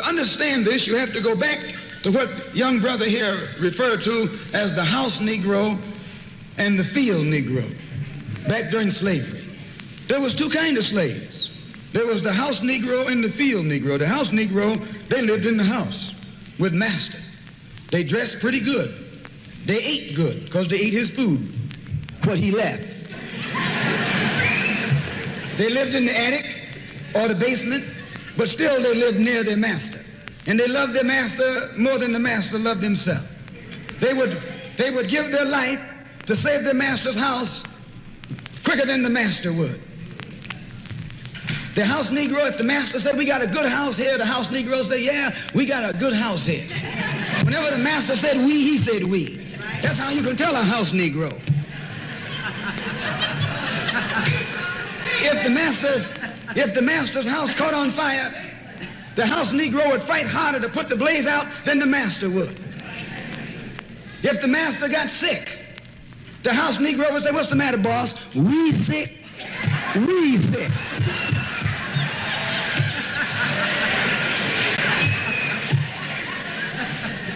understand this, you have to go back to what young brother here referred to as the house Negro and the field Negro. Back during slavery, there was two kinds of slaves. There was the house Negro and the field Negro. The house Negro, they lived in the house with master. They dressed pretty good. They ate good because they ate his food, what he left. They lived in the attic or the basement, but still they lived near their master. And they loved their master more than the master loved himself. They would give their life to save their master's house quicker than the master would. The house Negro, if the master said, we got a good house here, the house Negro said, yeah, we got a good house here. Whenever the master said we, he said we. That's how you can tell a house Negro. If the master's house caught on fire, the house Negro would fight harder to put the blaze out than the master would. If the master got sick, the house Negro would say, what's the matter, boss? We sick. We sick.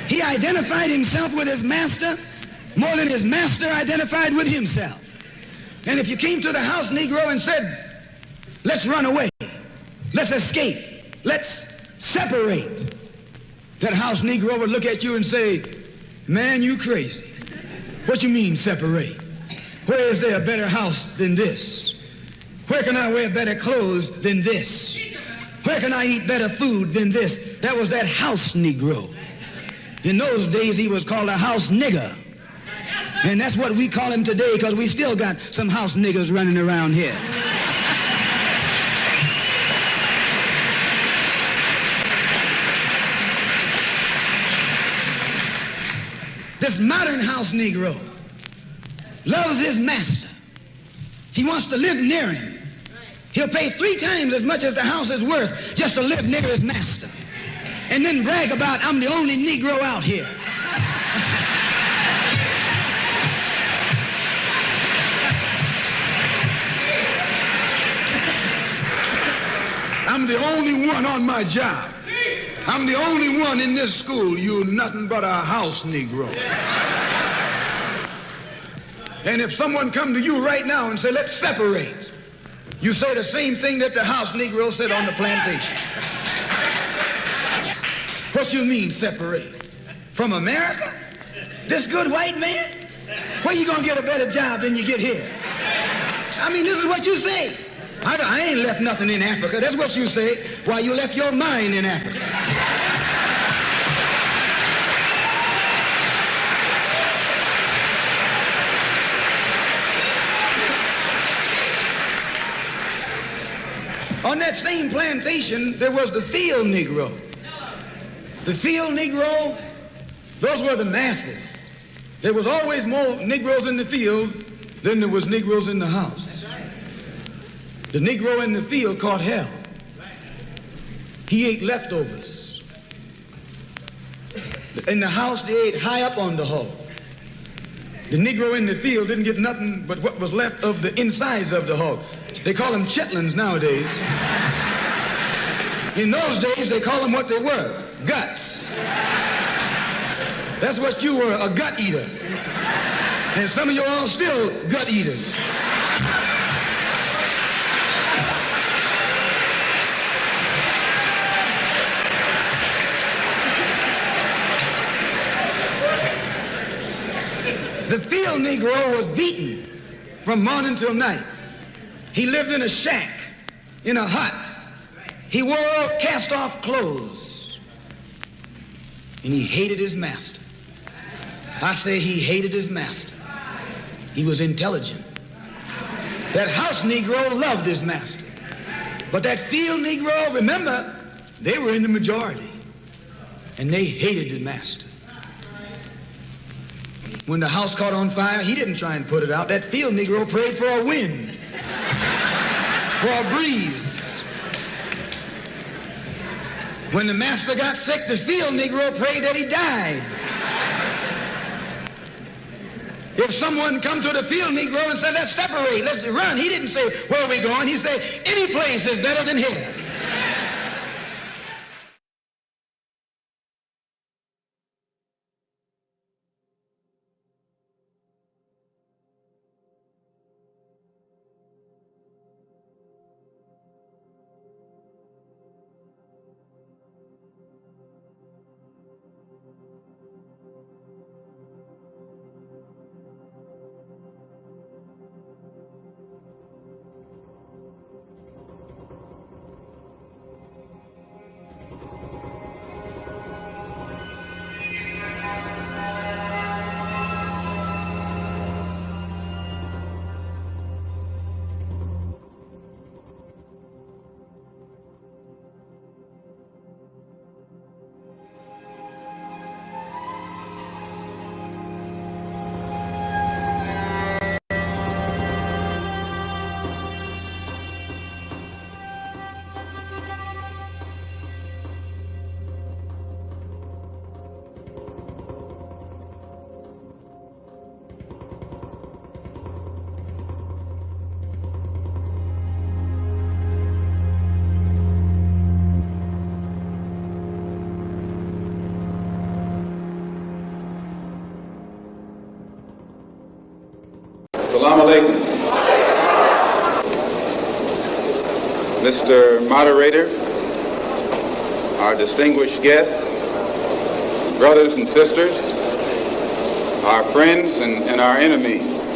He identified himself with his master more than his master identified with himself. And if you came to the house Negro and said, let's run away, let's escape, let's separate, that house Negro would look at you and say, man, you crazy. What you mean separate? Where is there a better house than this? Where can I wear better clothes than this? Where can I eat better food than this? That was that house Negro. In those days, he was called a house nigger. And that's what we call him today, because we still got some house niggers running around here. This modern house Negro loves his master. He wants to live near him. He'll pay 3 times as much as the house is worth just to live near his master. And then brag about, I'm the only Negro out here. I'm the only one on my job. I'm the only one in this school. You're nothing but a house Negro. And if someone come to you right now and say, let's separate, you say the same thing that the house Negro said on the plantation. What you mean separate? From America? This good white man? Where you gonna get a better job than you get here? I mean, this is what you say. I ain't left nothing in Africa. That's what you say. Why, you left your mind in Africa. On that same plantation, there was the field Negro. The field Negro, those were the masses. There was always more Negroes in the field than there was Negroes in the house. The Negro in the field caught hell. He ate leftovers. In the house, they ate high up on the hog. The Negro in the field didn't get nothing but what was left of the insides of the hog. They call them chitlins nowadays. In those days, they call them what they were, guts. That's what you were, a gut eater. And some of you all still gut eaters. The field Negro was beaten from morning till night. He lived in a shack, in a hut. He wore cast-off clothes. And he hated his master. I say he hated his master. He was intelligent. That house Negro loved his master. But that field Negro, remember, they were in the majority. And they hated the master. When the house caught on fire, he didn't try and put it out. That field Negro prayed for a wind, for a breeze. When the master got sick, the field Negro prayed that he died. If someone come to the field Negro and said, let's separate, let's run, he didn't say, where are we going? He said, any place is better than here. Salaam Alaikum. Mr. Moderator, our distinguished guests, brothers and sisters, our friends and our enemies.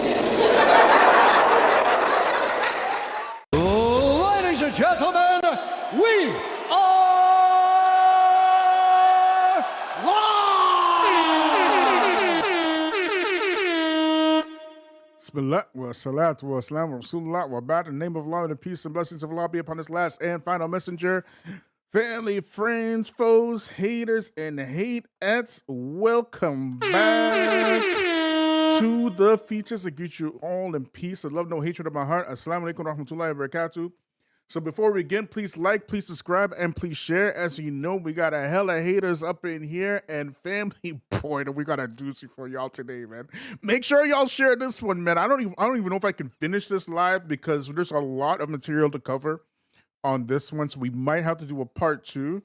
Ladies and gentlemen, we are live! Bismillah wa salatu wa salam wa rasulullah wa ba'd. In the name of Allah, and the peace and blessings of Allah be upon his last and final messenger. Family, friends, foes, haters, and hateettes, welcome back to the Feachaz. I greet you all in peace and love, no hatred of my heart. Assalamu alaikum wa rahmatullahi wa barakatuh. So before we begin, please like, please subscribe, and please share. As you know, we got a hella haters up in here, and family, boy, we got a doozy for y'all today, man. Make sure y'all share this one, man. I don't even know if I can finish this live because there's a lot of material to cover on this one, so we might have to do a part 2.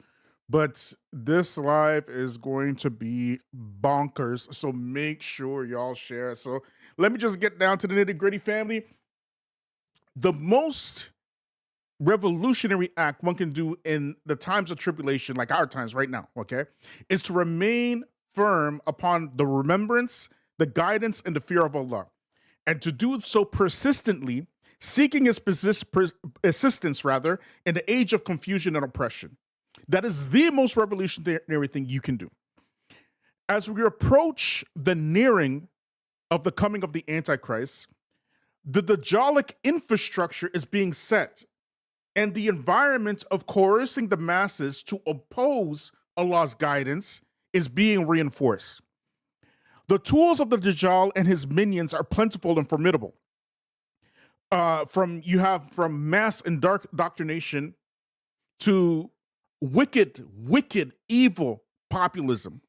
But this live is going to be bonkers, so make sure y'all share. So let me just get down to the nitty-gritty, family. The most revolutionary act one can do in the times of tribulation, like our times right now, okay, is to remain firm upon the remembrance, the guidance, and the fear of Allah, and to do so persistently, seeking his assistance, rather, in the age of confusion and oppression. That is the most revolutionary thing you can do. As we approach the nearing of the coming of the Antichrist, the Dajjalic infrastructure is being set, and the environment of coercing the masses to oppose Allah's guidance is being reinforced. The tools of the Dajjal and his minions are plentiful and formidable. From mass indoctrination to wicked, evil populism.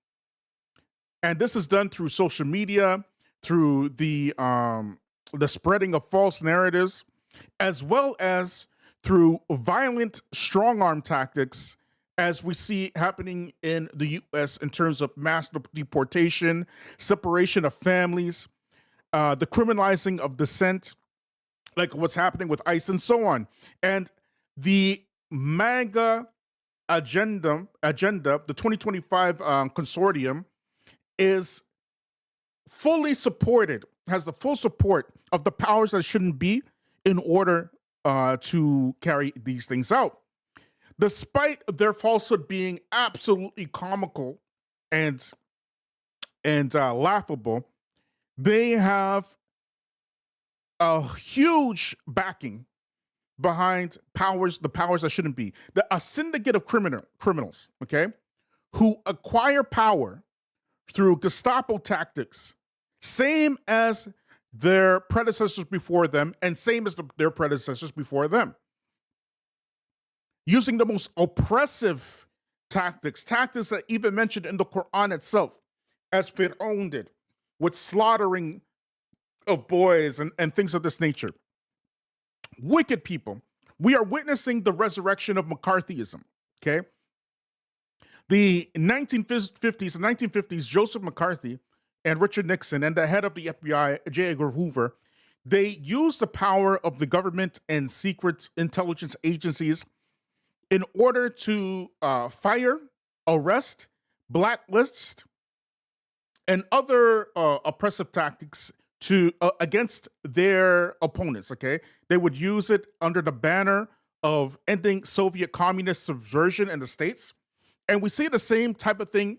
And this is done through social media, through the spreading of false narratives, as well as through violent strong-arm tactics, as we see happening in the U.S. in terms of mass deportation, separation of families, the criminalizing of dissent, like what's happening with ICE and so on. And the MAGA agenda, the 2025 consortium, is fully supported, has the full support of the powers that shouldn't be in order to carry these things out. Despite their falsehood being absolutely comical and laughable, they have a huge backing behind the powers that shouldn't be. A syndicate of criminals, okay, who acquire power through Gestapo tactics, same as their predecessors before them, and same as their predecessors before them. Using the most oppressive tactics that even mentioned in the Quran itself, as Fir'aun did, with slaughtering of boys and things of this nature. Wicked people. We are witnessing the resurrection of McCarthyism, okay? The 1950s and 1950s, Joseph McCarthy and Richard Nixon and the head of the FBI, J. Edgar Hoover, they used the power of the government and secret intelligence agencies in order to fire, arrest, blacklist, and other oppressive tactics against their opponents, okay? They would use it under the banner of ending Soviet communist subversion in the States. And we see the same type of thing,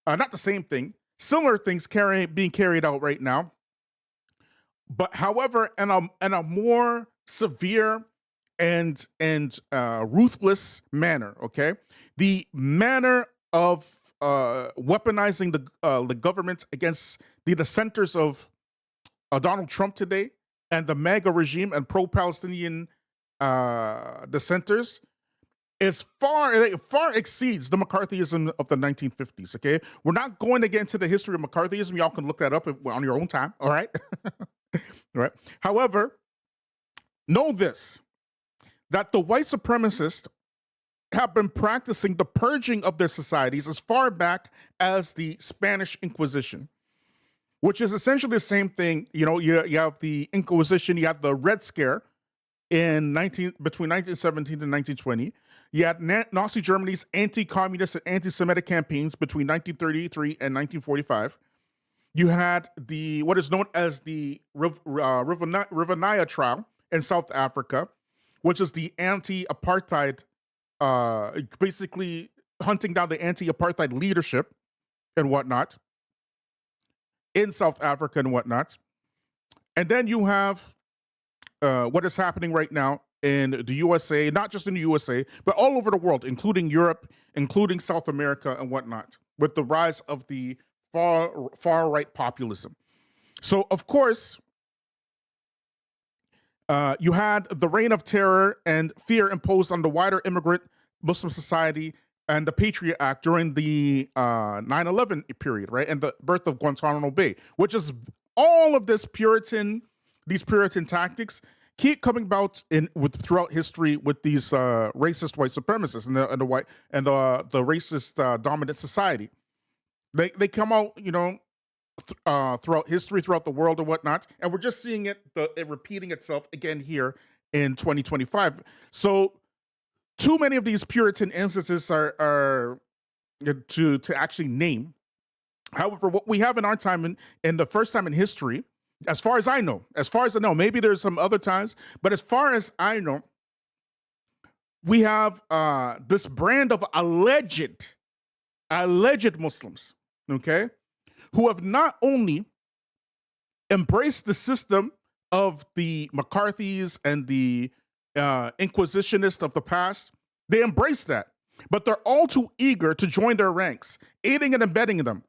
not the same thing, similar things being carried out right now. But however, in a more severe and ruthless manner, okay? The manner of weaponizing the government against the dissenters of Donald Trump today and the MAGA regime and pro-Palestinian dissenters it far exceeds the McCarthyism of the 1950s, okay? We're not going to get into the history of McCarthyism. Y'all can look that up on your own time, all right? All right. However, know this, that the white supremacists have been practicing the purging of their societies as far back as the Spanish Inquisition. which is essentially the same thing. You know, you have the Inquisition, you have the Red Scare between 1917 and 1920. You had Nazi Germany's anti-communist and anti-Semitic campaigns between 1933 and 1945. You had what is known as the Rivenaya trial in South Africa, which is the anti-apartheid, basically hunting down the anti-apartheid leadership and whatnot in South Africa and whatnot. And then you have what is happening right now in the USA, not just in the USA, but all over the world, including Europe, including South America and whatnot, with the rise of the far right populism. So, of course, you had the reign of terror and fear imposed on the wider immigrant Muslim society and the Patriot Act during the 9/11 period, right? And the birth of Guantanamo Bay, which is all of these Puritan tactics keep coming about throughout history with these racist white supremacists and the racist dominant society. They come out, you know, throughout history, throughout the world and whatnot, and we're just seeing it repeating itself again here in 2025. So too many of these Puritan instances are to actually name. However, what we have in our time, in the first time in history, as far as I know, maybe there's some other times, but as far as I know, we have this brand of alleged Muslims, okay, who have not only embraced the system of the McCarthys and the Inquisitionists of the past. They embrace that, but they're all too eager to join their ranks, aiding and abetting them.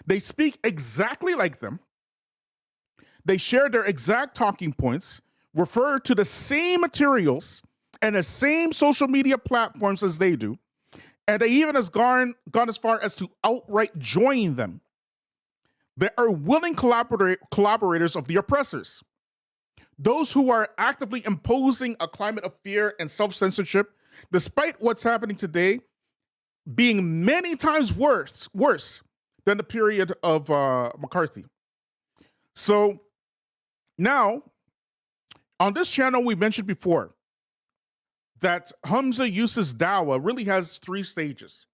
They speak exactly like them. They share their exact talking points, refer to the same materials and the same social media platforms as they do, and they even has gone as far as to outright join them. They are willing collaborators of the oppressors. Those who are actively imposing a climate of fear and self-censorship, despite what's happening today being many times worse than the period of McCarthy. So now, on this channel, we mentioned before that Hamza Yusuf's dawah really has 3 stages.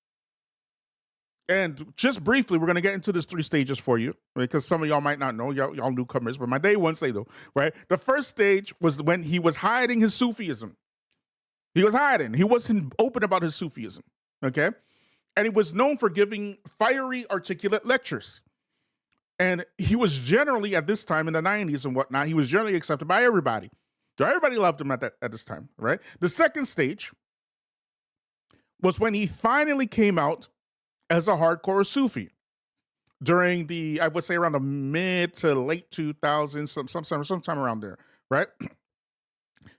And just briefly, we're going to get into this 3 stages for you, because some of y'all might not know, y'all newcomers, but my day ones they know, right? The first stage was when he was hiding his Sufism. He was hiding. He wasn't open about his Sufism, okay? And he was known for giving fiery, articulate lectures. And he was generally, at this time in the 90s and whatnot, he was generally accepted by everybody. So everybody loved him at this time, right? The second stage was when he finally came out as a hardcore Sufi during the, I would say around the mid to late 2000s, sometime around there, right?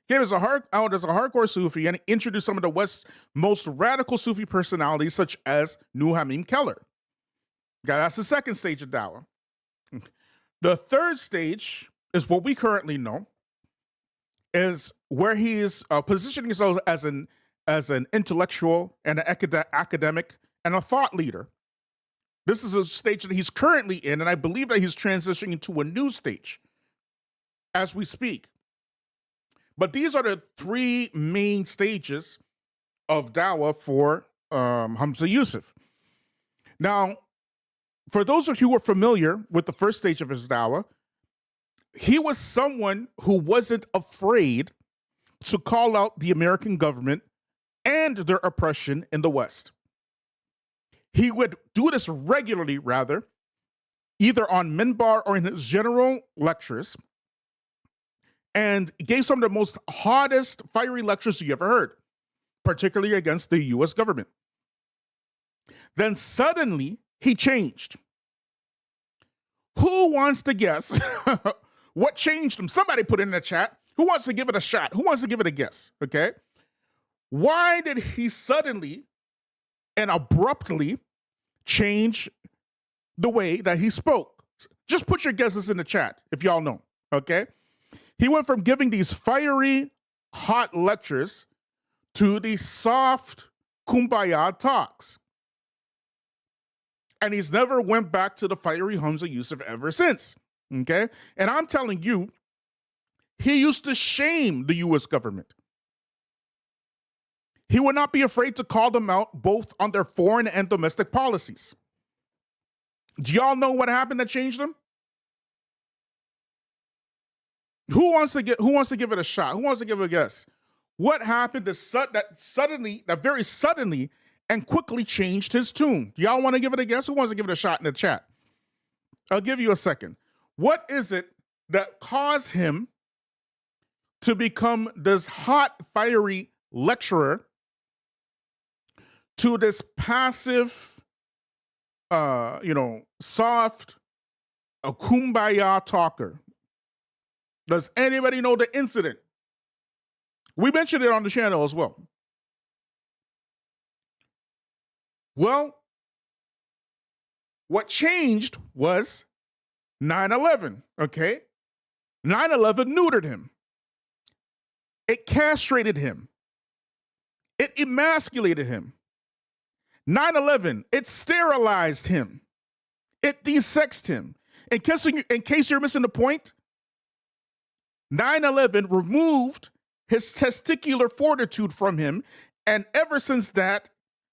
Came out as a hardcore Sufi and introduced some of the West's most radical Sufi personalities, such as New Hamim Keller. That's the second stage of Dawah. The third stage is what we currently know, is where he is positioning himself as an intellectual and an academic and a thought leader. This is a stage that he's currently in, and I believe that he's transitioning into a new stage as we speak. But these are the 3 main stages of Dawah for Hamza Yusuf. Now, for those of you who are familiar with the first stage of his Dawah, he was someone who wasn't afraid to call out the American government and their oppression in the West. He would do this regularly, rather, either on minbar or in his general lectures, and gave some of the most hottest, fiery lectures you ever heard, particularly against the U.S. government. Then suddenly, he changed. Who wants to guess what changed him? Somebody put in the chat. Who wants to give it a shot? Who wants to give it a guess? Okay. Why did he suddenly and abruptly change the way that he spoke? Just put your guesses in the chat if y'all know. Okay. He went from giving these fiery, hot lectures to these soft kumbaya talks. And he's never went back to the fiery Hamza Yusuf ever since. Okay? And I'm telling you, he used to shame the U.S. government. He would not be afraid to call them out both on their foreign and domestic policies. Do y'all know what happened that changed them? Who wants to give it a shot? Who wants to give a guess? What happened that very suddenly and quickly changed his tune? Do y'all want to give it a guess? Who wants to give it a shot in the chat? I'll give you a second. What is it that caused him to become this hot, fiery lecturer to this passive, soft, a kumbaya talker? Does anybody know the incident? We mentioned it on the channel as well. Well, what changed was 9/11, okay? 9/11 neutered him. It castrated him. It emasculated him. 9/11, it sterilized him. It desexed him. In case you're missing the point, 9/11 removed his testicular fortitude from him, and ever since that,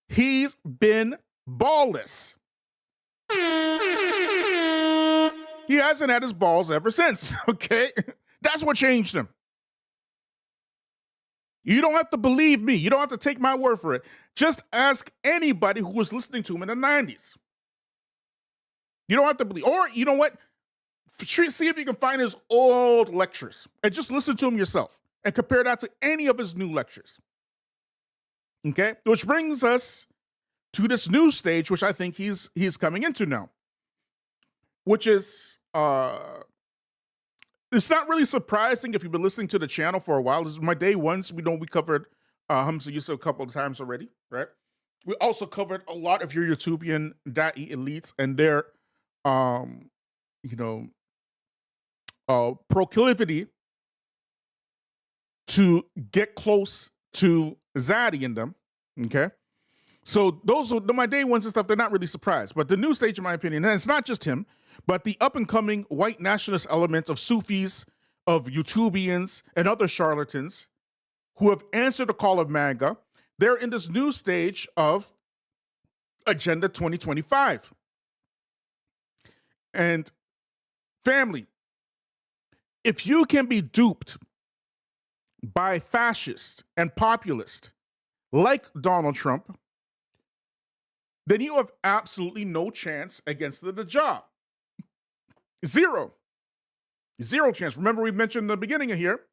he's been ballless. He hasn't had his balls ever since, okay? That's what changed him. You don't have to believe me. You don't have to take my word for it. Just ask anybody who was listening to him in the 90s. You don't have to believe. Or, you know what? See if you can find his old lectures and just listen to him yourself and compare that to any of his new lectures. Okay? Which brings us to this new stage, which I think he's coming into now, which is, it's not really surprising if you've been listening to the channel for a while. This is my day ones. We covered Hamza Yusuf a couple of times already, right? We also covered a lot of your YouTubian Da'i elites and their, proclivity to get close to Zaddy in them, okay? So those are my day ones and stuff. They're not really surprised. But the new stage, in my opinion, and it's not just him, but the up-and-coming white nationalist elements of Sufis, of YouTubians, and other charlatans who have answered the call of MAGA, they're in this new stage of Agenda 2025. And family, if you can be duped by fascists and populists like Donald Trump, then you have absolutely no chance against the job. Zero chance. Remember, we mentioned in the beginning of here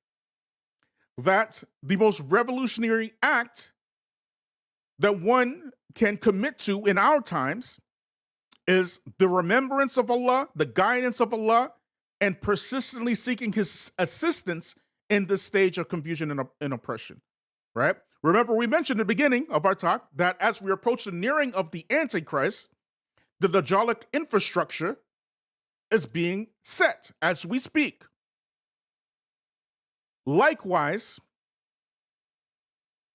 that the most revolutionary act that one can commit to in our times is the remembrance of Allah, the guidance of Allah, and persistently seeking his assistance in this stage of confusion and oppression, right? Remember, we mentioned at the beginning of our talk that as we approach the nearing of the Antichrist, the Dajjalic infrastructure is being set as we speak. Likewise,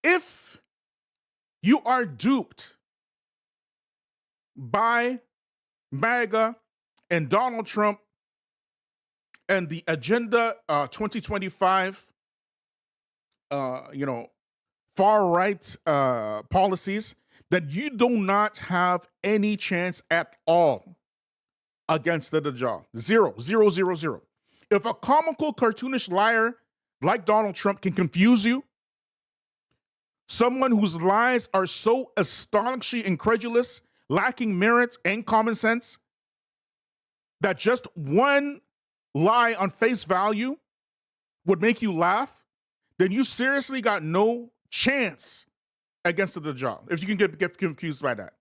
if you are duped by MAGA and Donald Trump and the Agenda 2025, far-right policies, that you do not have any chance at all against the Dajjal. Zero. If a comical, cartoonish liar like Donald Trump can confuse you, someone whose lies are so astonishingly incredulous, lacking merit and common sense, that just one lie on face value would make you laugh, then you seriously got no chance against the Dajjal, if you can get confused by that.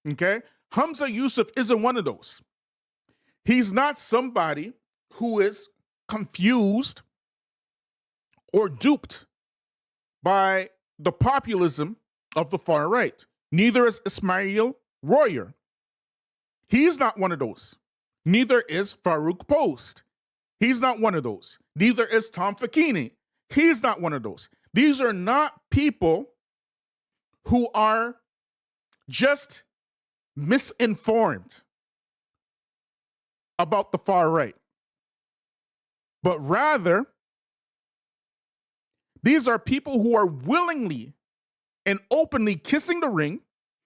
Okay? Hamza Yusuf isn't one of those. He's not somebody who is confused or duped by the populism of the far right. Neither is Ismail Royer. He's not one of those. Neither is Farouk Post. He's not one of those. Neither is Tom Fakini. He's not one of those. These are not people who are just misinformed about the far right, but rather these are people who are willingly and openly kissing the ring,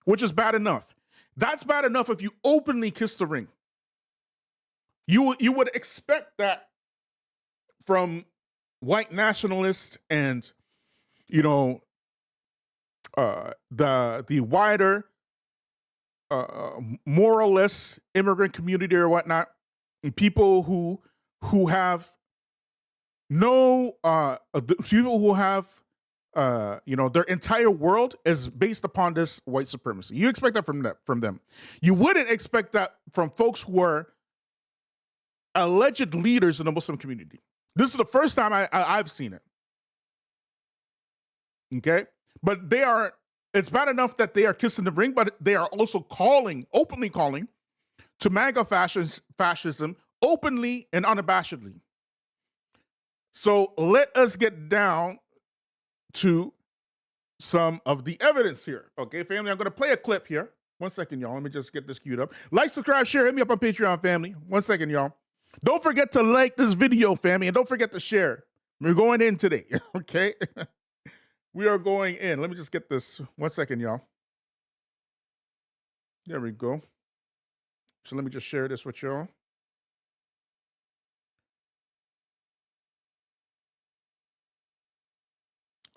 which is bad enough. That's bad enough if you openly kiss the ring. You would expect that from white nationalists and, you know, the wider moralist immigrant community or whatnot, and people who have no people who have their entire world is based upon this white supremacy. You expect that from them. You wouldn't expect that from folks who are alleged leaders in the Muslim community. This is the first time I've seen it. Okay, but it's bad enough that they are kissing the ring, but they are also openly calling to MAGA fascism openly and unabashedly. So let us get down to some of the evidence here. Okay, family, I'm going to play a clip here. 1 second, y'all. Let me just get this queued up. Like, subscribe, share. Hit me up on Patreon, family. 1 second, y'all. Don't forget to like this video, family, and don't forget to share. We're going in today, okay? We are going in. Let me just get this. 1 second, y'all. There we go. So let me just share this with y'all.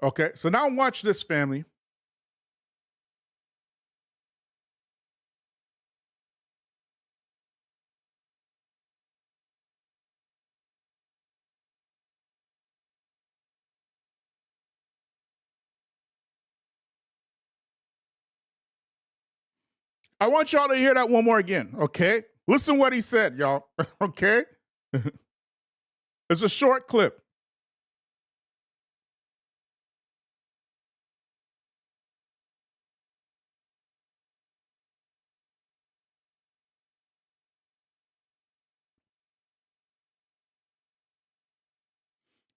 Okay, so now watch this, family. I want y'all to hear that one more again, okay? Listen what he said, y'all, okay? It's a short clip.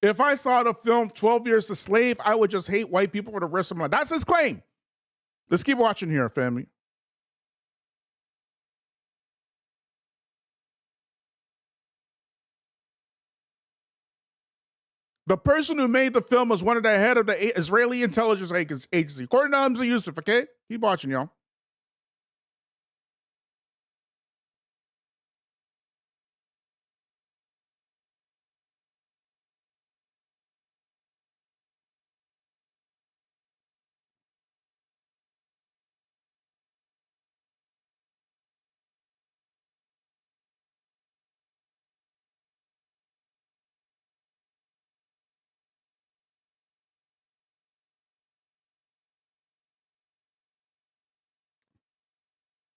If I saw the film 12 Years a Slave, I would just hate white people for the rest of my life. That's his claim. Let's keep watching here, family. The person who made the film was one of the head of the Israeli intelligence agency, according to Hamza Yusuf, okay? Keep watching, y'all.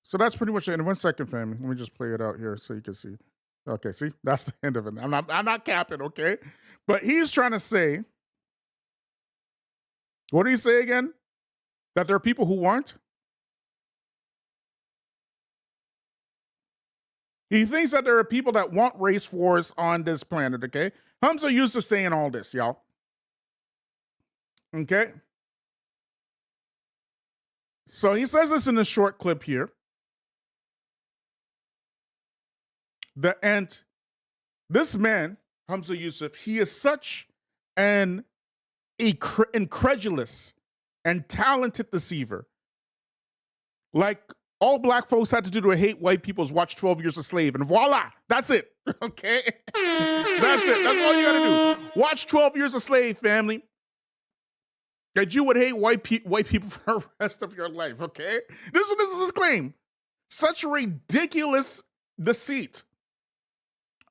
So that's pretty much it. In 1 second, family. Let me just play it out here so you can see. Okay, see? That's the end of it. I'm not capping, okay? But he's trying to say, what did he say again? That there are people who aren't? He thinks that there are people that want race wars on this planet, okay? Hamza used to saying all this, y'all. Okay? So he says this in a short clip here. And this man, Hamza Yusuf, he is such an incredulous and talented deceiver. Like, all black folks had to do to hate white people is watch 12 Years a Slave, and voila, that's it, okay? That's it, that's all you gotta do. Watch 12 Years a Slave, family. That you would hate white people for the rest of your life, okay? This is his claim. Such ridiculous deceit.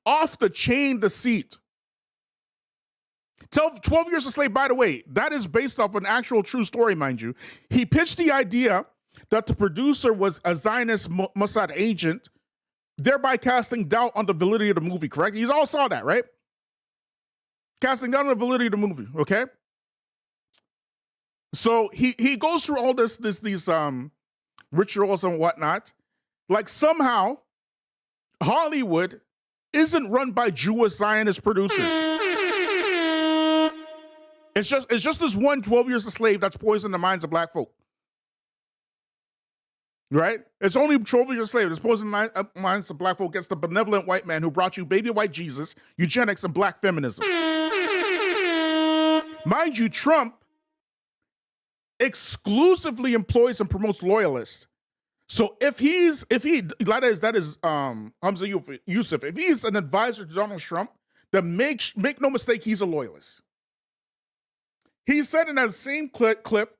Off the chain deceit. 12 Years a Slave, by the way, that is based off an actual true story, mind you. He pitched the idea that the producer was a Zionist Mossad agent, thereby casting doubt on the validity of the movie, correct? You all saw that, right? Casting doubt on the validity of the movie, okay? So he goes through all these rituals and whatnot. Like, somehow Hollywood isn't run by Jewish Zionist producers. It's just this one 12 Years a Slave that's poisoned the minds of black folk. right? It's only 12 years slave. It's opposing minds of black folk against the benevolent white man who brought you baby white Jesus, eugenics, and black feminism. Mind you, Trump exclusively employs and promotes loyalists. So that is Hamza Yusuf, if he's an advisor to Donald Trump, then make no mistake, he's a loyalist. He said in that same clip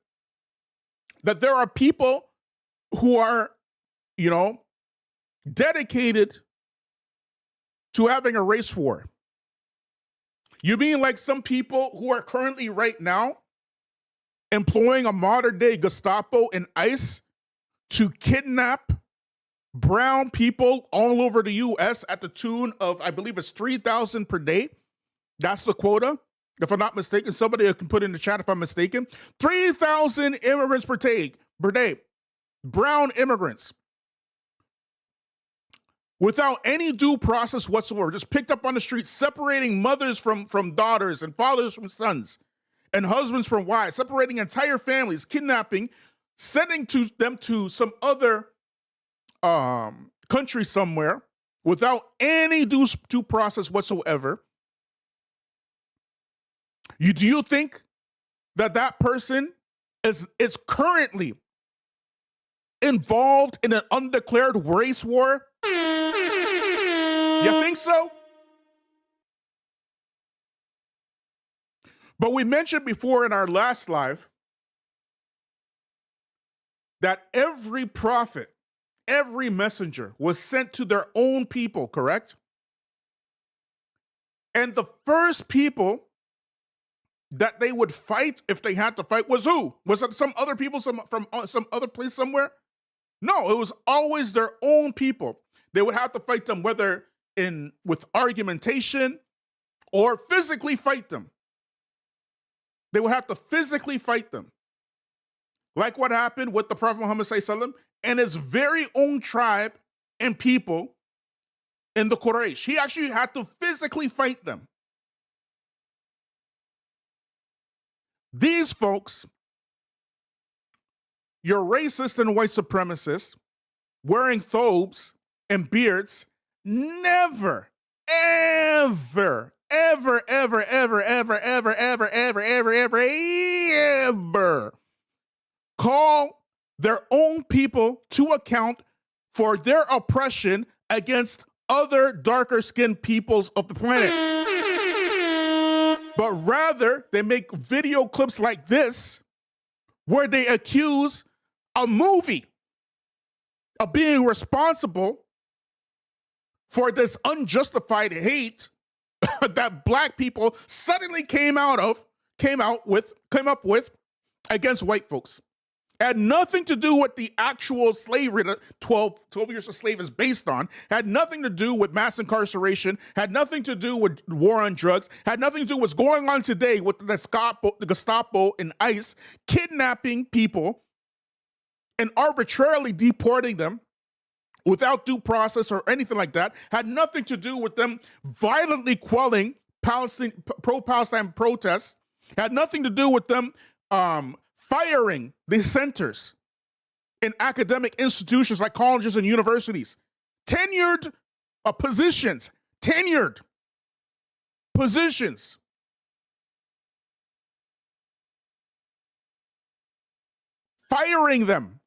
that there are people who are, dedicated to having a race war. You mean like some people who are currently right now employing a modern day Gestapo and ICE to kidnap brown people all over the U.S. at the tune of, I believe it's 3,000 per day. That's the quota, if I'm not mistaken. Somebody can put in the chat if I'm mistaken. 3,000 immigrants per day. Brown immigrants. Without any due process whatsoever, just picked up on the street, separating mothers from daughters and fathers from sons and husbands from wives, separating entire families, kidnapping, sending them to some other country somewhere without any due process whatsoever. Do you think that person is currently involved in an undeclared race war? You think so? But we mentioned before in our last live that every prophet, every messenger was sent to their own people, correct? And the first people that they would fight, if they had to fight, was who? Was it some other people from some other place somewhere? No, it was always their own people. They would have to fight them, whether with argumentation or physically fight them. They would have to physically fight them. Like what happened with the Prophet Muhammad ﷺ and his very own tribe and people in the Quraysh. He actually had to physically fight them. These folks, your racist and white supremacists, wearing thobes and beards, never, ever, ever, ever, ever, ever, ever, ever, ever, ever, ever, ever call their own people to account for their oppression against other darker skinned peoples of the planet. But rather, they make video clips like this where they accuse a movie of being responsible for this unjustified hate that black people suddenly came up with against white folks. Had nothing to do with the actual slavery that 12 years of slave is based on, had nothing to do with mass incarceration, had nothing to do with war on drugs, had nothing to do with what's going on today with the Gestapo and ICE kidnapping people and arbitrarily deporting them without due process or anything like that, had nothing to do with them violently quelling pro-Palestine protests, had nothing to do with them firing dissenters in academic institutions like colleges and universities. Tenured positions. Firing them.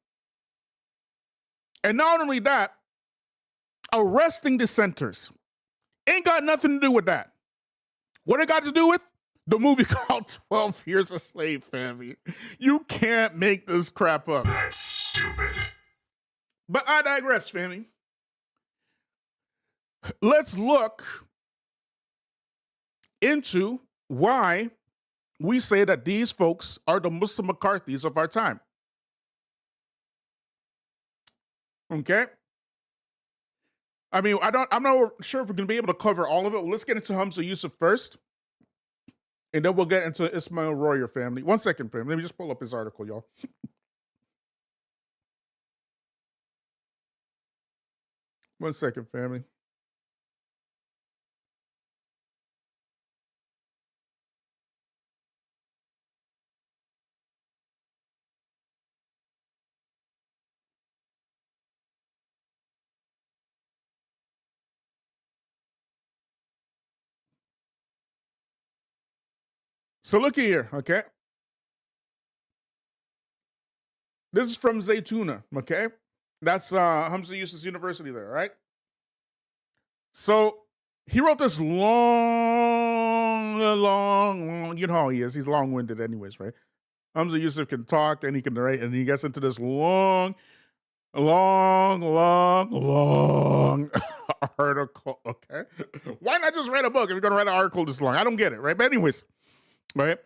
And not only that, arresting dissenters. Ain't got nothing to do with that. What it got to do with? The movie called 12 Years a Slave, family. You can't make this crap up. That's stupid. But I digress, family. Let's look into why we say that these folks are the Muslim McCarthys of our time. Okay? I mean, I'm not sure if we're going to be able to cover all of it. Let's get into Hamza Yusuf first. And then we'll get into Ismail Royer, family. 1 second, family. Let me just pull up his article, y'all. 1 second, family. So look here, okay? This is from Zaytuna, okay? That's Hamza Yusuf's university there, right? So he wrote this long, you know how he is. He's long-winded anyways, right? Hamza Yusuf can talk and he can write, and he gets into this long article, okay? Why not just write a book if you're going to write an article this long? I don't get it, right? But anyways, right?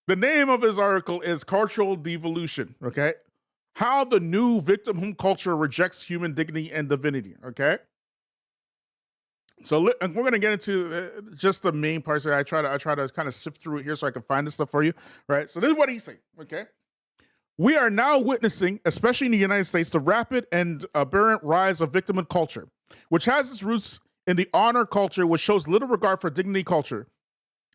The name of his article is Cultural Devolution, okay? How the new victimhood culture rejects human dignity and divinity, okay? So we're going to get into just the main parts here. I try to kind of sift through it here so I can find this stuff for you, right? So this is what he's saying, okay? We are now witnessing, especially in the United States, the rapid and aberrant rise of victimhood culture, which has its roots in the honor culture, which shows little regard for dignity culture,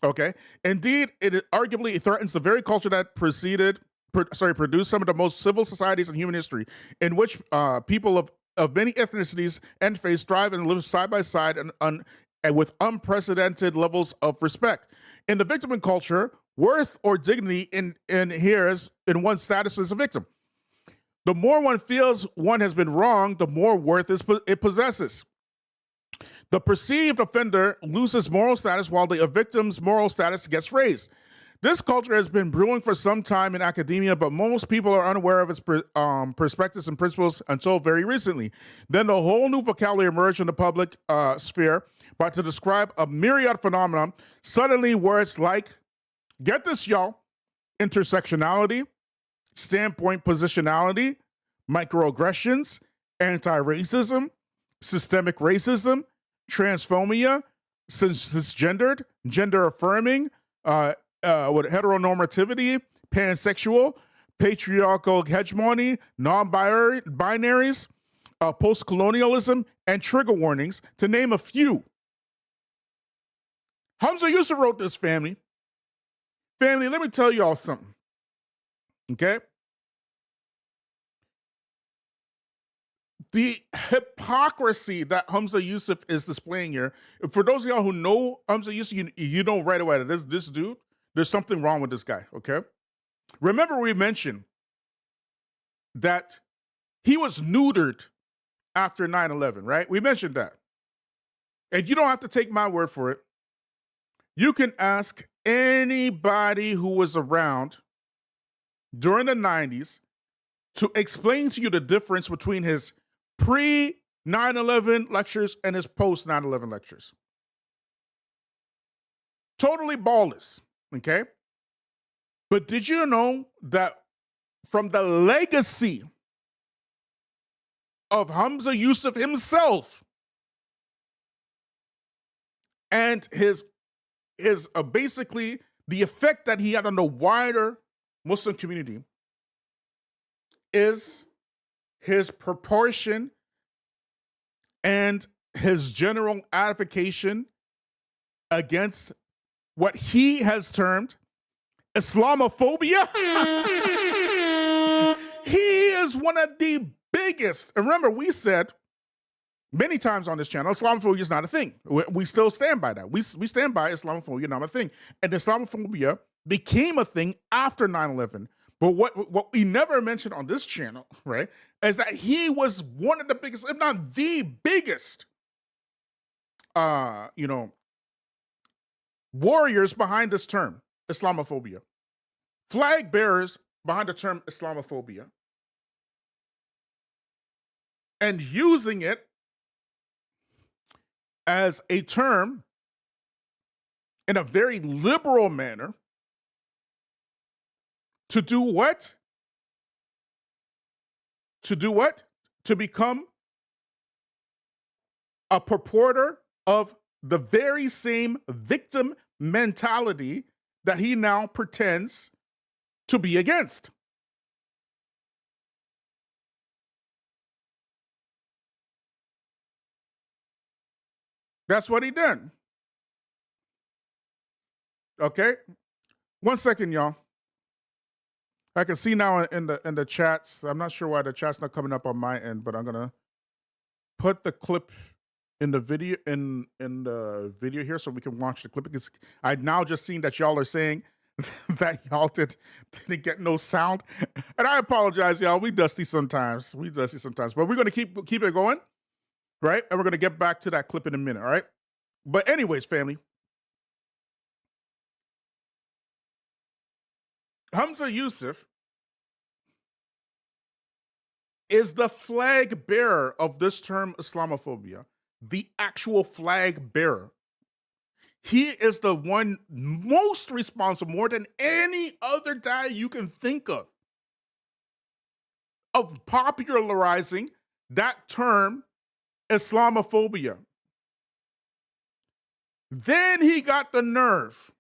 okay? Indeed, it arguably threatens the very culture that produced some of the most civil societies in human history, in which people of many ethnicities and faiths thrive and live side by side and with unprecedented levels of respect. In the victimhood culture, worth or dignity inheres in one's status as a victim. The more one feels one has been wronged, the more worth it possesses. The perceived offender loses moral status while the victim's moral status gets raised. This culture has been brewing for some time in academia, but most people are unaware of its perspectives and principles until very recently. Then the whole new vocabulary emerged in the public sphere, but to describe a myriad phenomenon, suddenly words like, get this, y'all, intersectionality, standpoint positionality, microaggressions, anti-racism, systemic racism, transphobia, cisgendered, gender-affirming, with heteronormativity, pansexual, patriarchal hegemony, non-binaries, post-colonialism, and trigger warnings, to name a few. Hamza Yusuf wrote this, family. Family, let me tell y'all something, okay? The hypocrisy that Hamza Yusuf is displaying here, for those of y'all who know Hamza Yusuf, you know right away that this dude, there's something wrong with this guy, okay? Remember we mentioned that he was neutered after 9/11, right? We mentioned that. And you don't have to take my word for it. You can ask anybody who was around during the 90s to explain to you the difference between his pre-9/11 lectures and his post-9/11 lectures. Totally ballless. Okay? But did you know that from the legacy of Hamza Yusuf himself and his basically the effect that he had on the wider Muslim community is his proportion and his general advocation against what he has termed Islamophobia. He is one of the biggest. And remember, we said many times on this channel, Islamophobia is not a thing. We still stand by that. We stand by Islamophobia not a thing. And Islamophobia became a thing after 9/11. But what we never mentioned on this channel, right, is that he was one of the biggest, if not the biggest, warriors behind this term, Islamophobia. Flag bearers behind the term Islamophobia. And using it as a term in a very liberal manner to do what? To do what? To become a purporter of the very same victim mentality that he now pretends to be against. That's what he done. Okay? 1 second, y'all. I can see now in the chats. I'm not sure why the chat's not coming up on my end, but I'm gonna put the clip in the video in the video here so we can watch the clip. Because I now just seen that y'all are saying that y'all didn't get no sound. And I apologize, y'all. We dusty sometimes. But we're gonna keep it going, right? And we're gonna get back to that clip in a minute, all right? But anyways, family. Hamza Yusuf is the flag bearer of this term Islamophobia, the actual flag bearer. He is the one most responsible, more than any other guy you can think of popularizing that term Islamophobia. Then he got the nerve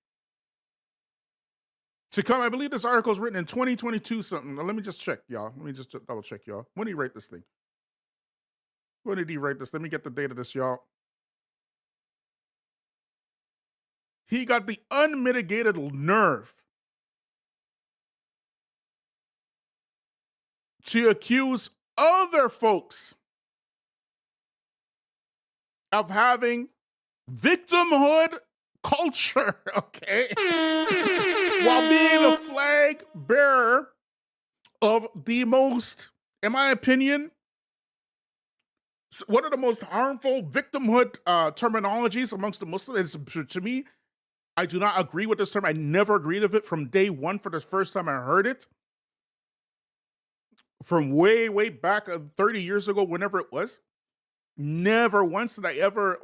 to come. I believe this article is written in 2022 something. Now, let me just check, y'all. Let me just double check, y'all. When did he write this thing? When did he write this? Let me get the date of this, y'all. He got the unmitigated nerve to accuse other folks of having victimhood culture, okay? While being a flag bearer of the most, in my opinion, one of the most harmful victimhood terminologies amongst the Muslims. To me, I do not agree with this term. I never agreed with it from day one. For the first time I heard it, from way back 30 years ago, whenever it was, never once did I ever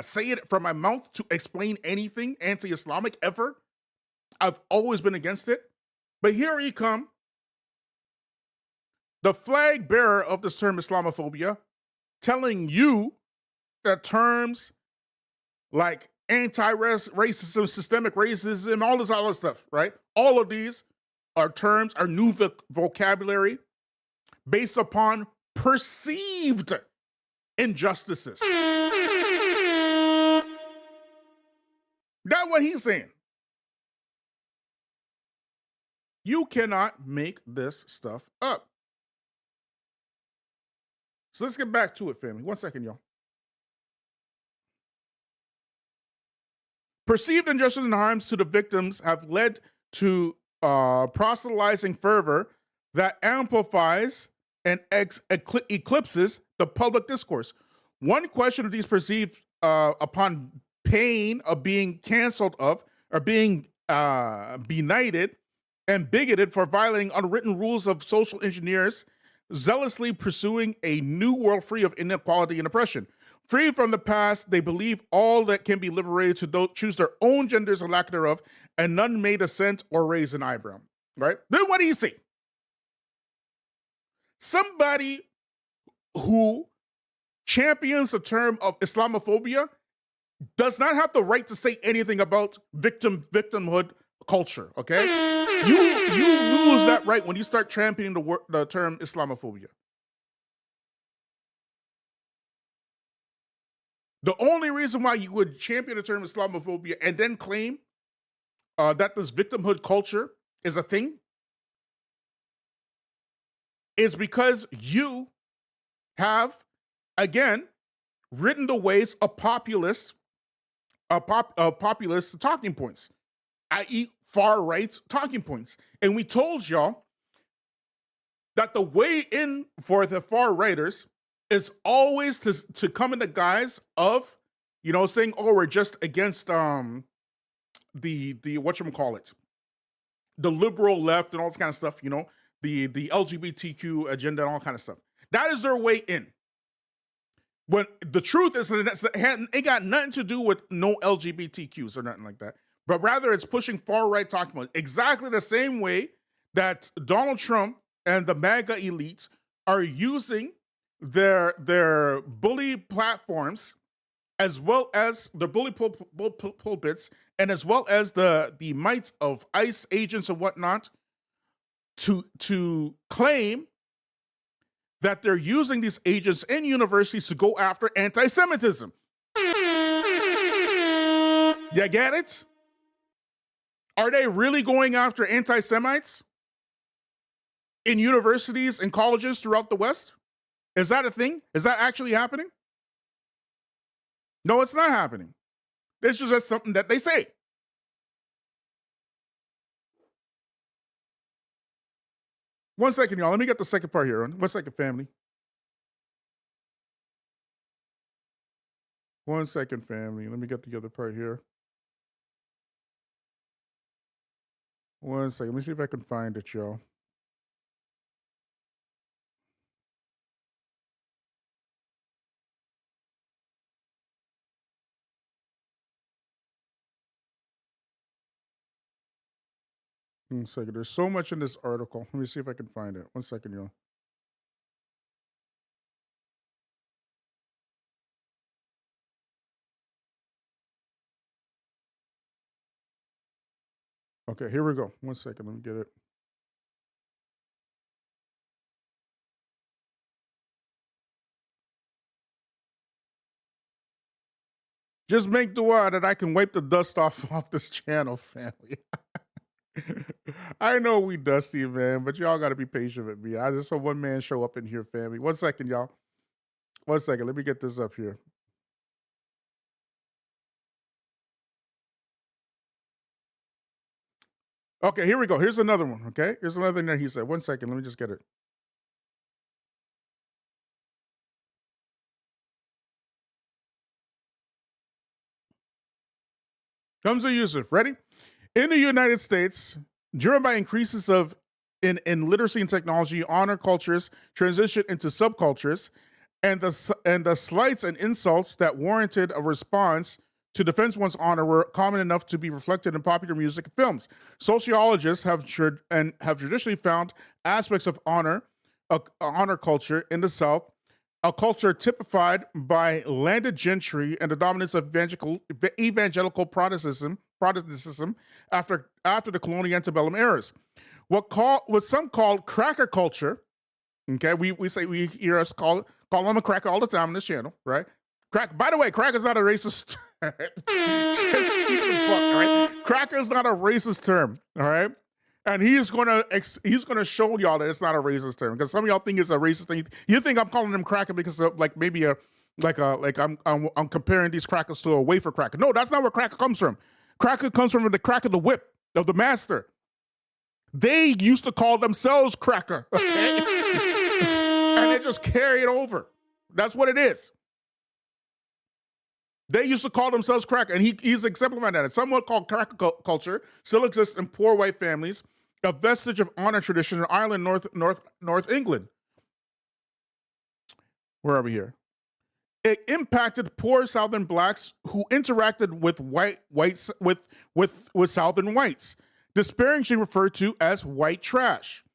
say it from my mouth to explain anything anti-Islamic ever. I've always been against it. But here you come, the flag bearer of this term Islamophobia, telling you that terms like anti-racism, systemic racism, all this other stuff, right? All of these are terms, are new vocabulary based upon perceived injustices. That's what he's saying. You cannot make this stuff up. So let's get back to it, family. 1 second, y'all. Perceived injustice and harms to the victims have led to proselytizing fervor that amplifies and eclipses the public discourse. One question of these perceived upon pain of being canceled of, or being benighted and bigoted for violating unwritten rules of social engineers, zealously pursuing a new world free of inequality and oppression. Free from the past, they believe all that can be liberated to choose their own genders or lack thereof, and none may dissent or raise an eyebrow. Right? Then what do you see? Somebody who champions the term of Islamophobia does not have the right to say anything about victimhood culture, okay? You lose that right when you start championing the term Islamophobia. The only reason why you would champion the term Islamophobia and then claim that this victimhood culture is a thing is because you have, again, ridden the waves of populist talking points, i.e. far-right talking points. And we told y'all that the way in for the far-righters is always to come in the guise of, saying, oh, we're just against the whatchamacallit, the liberal left and all this kind of stuff, the LGBTQ agenda and all kind of stuff. That is their way in. When the truth is that it got nothing to do with no LGBTQs or nothing like that, but rather it's pushing far-right talking points. Exactly the same way that Donald Trump and the MAGA elites are using their bully platforms, as well as the bully pulpits, and as well as the might of ICE agents and whatnot, to claim that they're using these agents in universities to go after anti-Semitism. You get it? Are they really going after anti-Semites in universities and colleges throughout the West? Is that a thing? Is that actually happening? No, it's not happening. It's just something that they say. 1 second, y'all. Let me get the second part here. 1 second, family. 1 second, family. Let me get the other part here. 1 second. Let me see if I can find it, y'all. One second. There's so much in this article. Let me see if I can find it. 1 second, y'all. Okay, here we go. 1 second. Let me get it. Just make dua that I can wipe the dust off this channel, family. I know we dusty, man, but y'all got to be patient with me. I just saw one man show up in here, family. 1 second, y'all. 1 second. Let me get this up here. Okay, here we go. Here's another one, okay? Here's another thing that he said. 1 second. Let me just get it. Hamza Yusuf, ready? In the United States, driven by increases in literacy and technology, honor cultures transition into subcultures, and the slights and insults that warranted a response to defend one's honor were common enough to be reflected in popular music and films. Sociologists have traditionally found aspects of honor culture in the South, a culture typified by landed gentry and the dominance of evangelical Protestantism after the colonial antebellum eras. What some call cracker culture, okay, we hear us call them a cracker all the time on this channel, right? By the way, cracker is not a racist term. Just keep the fuck, all right? Cracker is not a racist term, all right? And he's gonna show y'all that it's not a racist term, because some of y'all think it's a racist thing. You think I'm calling them cracker because of like maybe I'm comparing these crackers to a wafer cracker. No, that's not where cracker comes from. Cracker comes from the crack of the whip of the master. They used to call themselves cracker, okay? And they just carry it over. That's what it is. They used to call themselves cracker, and he's exemplifying that. It's somewhat called cracker culture, still exists in poor white families, a vestige of honor tradition in Ireland, North England. Where are we here? It impacted poor Southern blacks who interacted with with Southern whites, disparagingly referred to as white trash.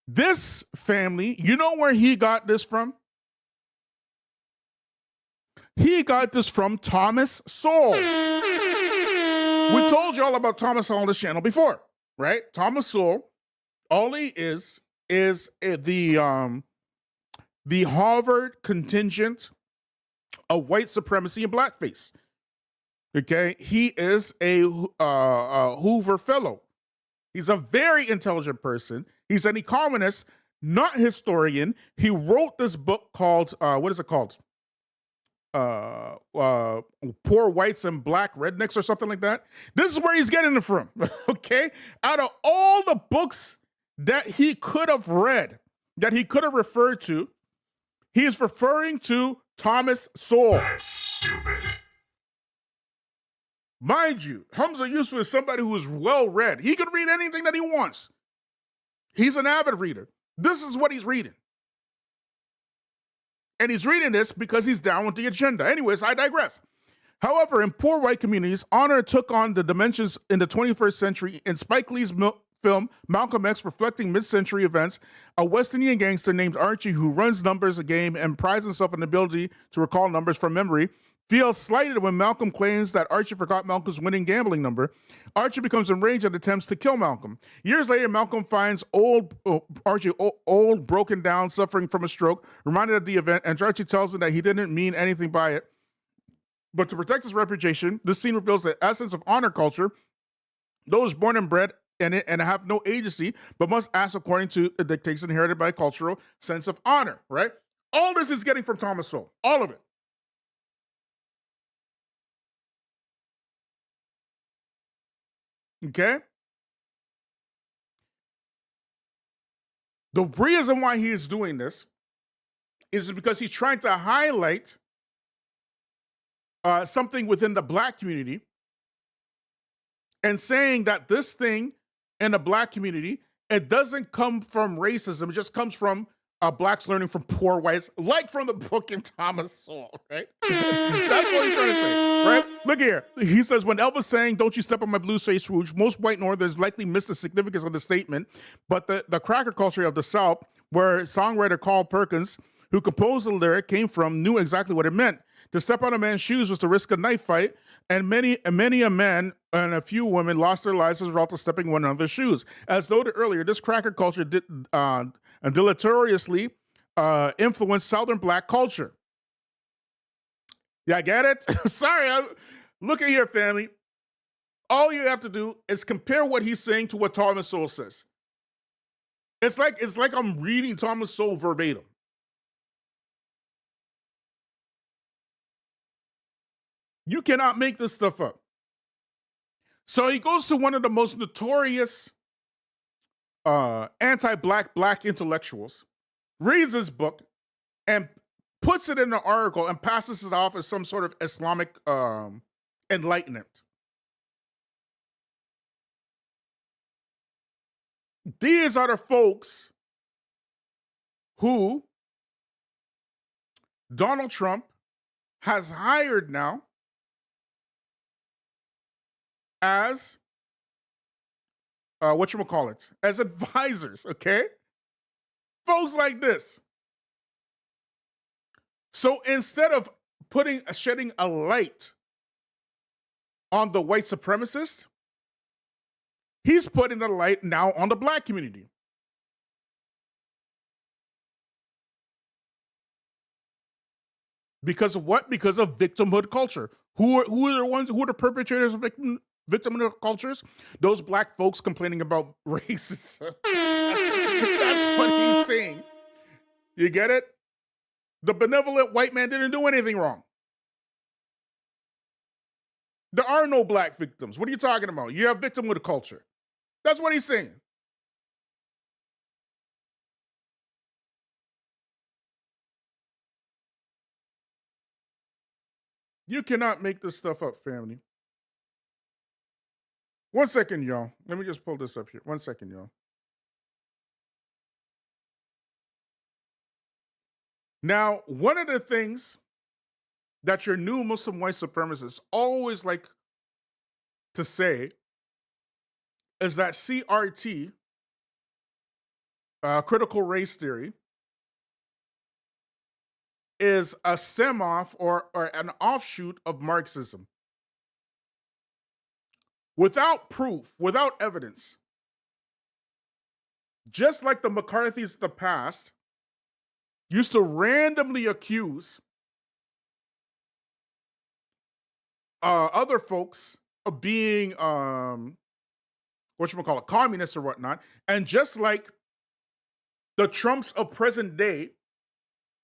This family, you know where he got this from? He got this from Thomas Sowell. We told you all about Thomas Sowell on this channel before, right? Thomas Sowell, all he is the Harvard contingent of white supremacy and blackface. Okay, he is a Hoover Fellow. He's a very intelligent person. He's an economist, not historian. He wrote this book called what is it called? Poor whites and black rednecks or something like that. This is where he's getting it from. Okay, out of all the books that he could have read, that he could have referred to, he is referring to Thomas Sowell. That's stupid. Mind you, Hamza Yusuf is somebody who is well read. He could read anything that he wants. He's an avid reader. This is what he's reading. And he's reading this because he's down with the agenda. Anyways, I digress. However, in poor white communities, honor took on the dimensions in the 21st century in Spike Lee's film Malcolm X, reflecting mid-century events. A West Indian gangster named Archie, who runs numbers a game and prides himself on the ability to recall numbers from memory, feels slighted when Malcolm claims that Archie forgot Malcolm's winning gambling number. Archie becomes enraged and attempts to kill Malcolm. Years later, Malcolm finds Archie old, broken down, suffering from a stroke, reminded of the event, and Archie tells him that he didn't mean anything by it. But to protect his reputation, this scene reveals the essence of honor culture. Those born and bred in it and have no agency, but must act according to the dictates inherited by a cultural sense of honor, right? All this is getting from Thomas Sowell. All of it. Okay? The reason why he is doing this is because he's trying to highlight something within the black community and saying that this thing in the black community, it doesn't come from racism. It just comes from blacks learning from poor whites, like from the book in Thomas Sowell, right? That's what he's trying to say, right? Look here. He says, when Elvis sang, "Don't You Step on My Blue Suede Rouge," most white Northerners likely missed the significance of the statement, but the cracker culture of the South, where songwriter Carl Perkins, who composed the lyric, came from, knew exactly what it meant. To step on a man's shoes was to risk a knife fight, and many a man and a few women lost their lives as a result of stepping in one another's shoes. As noted earlier, this cracker culture deleteriously influenced Southern black culture. Yeah, get it? Sorry, look at here, family. All you have to do is compare what he's saying to what Thomas Sowell says. It's like I'm reading Thomas Sowell verbatim. You cannot make this stuff up. So he goes to one of the most notorious anti-black black intellectuals, reads his book, and puts it in an article and passes it off as some sort of Islamic enlightenment. These are the folks who Donald Trump has hired now as as advisors, okay? Folks like this. So instead of shedding a light on the white supremacist, he's putting the light now on the black community. Because of what? Because of victimhood culture. Who are the perpetrators of victimhood cultures? Those black folks complaining about racism. That's what he's saying. You get it? The benevolent white man didn't do anything wrong. There are no black victims. What are you talking about? You have victimhood culture. That's what he's saying. You cannot make this stuff up, family. 1 second, y'all. Let me just pull this up here. 1 second, y'all. Now, one of the things that your new Muslim white supremacists always like to say is that CRT, critical race theory, is a stem-off or an offshoot of Marxism. Without proof, without evidence. Just like the McCarthys of the past used to randomly accuse other folks of being, communists or whatnot, and just like the Trumps of present day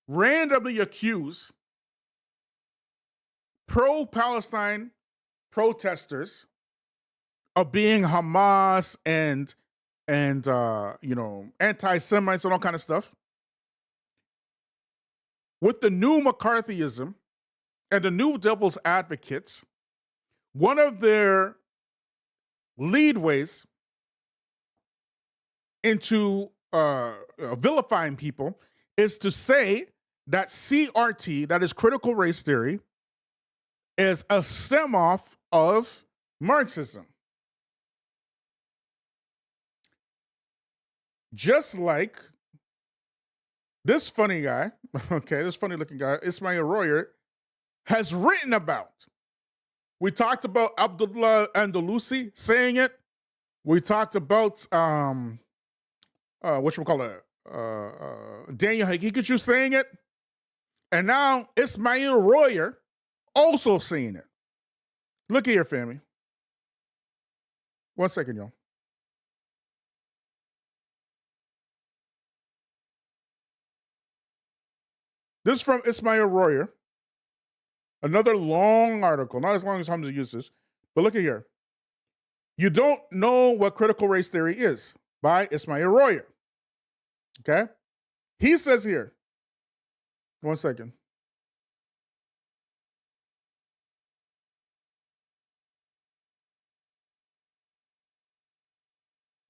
randomly accuse pro-Palestine protesters of being Hamas and anti-Semites and all kind of stuff. With the new McCarthyism and the new devil's advocates, one of their leadways into vilifying people is to say that CRT, that is critical race theory, is a stem-off of Marxism. Just like this funny guy, this funny looking guy, Ismail Royer, has written about. We talked about Abdullah Andalusi saying it. We talked about Daniel Hakikachu saying it. And now Ismail Royer also saying it. Look at here, family. 1 second, y'all. This is from Ismail Royer. Another long article, not as long as Hamza Yusuf, but look at here. You don't know what critical race theory is by Ismail Royer. Okay? He says here, 1 second.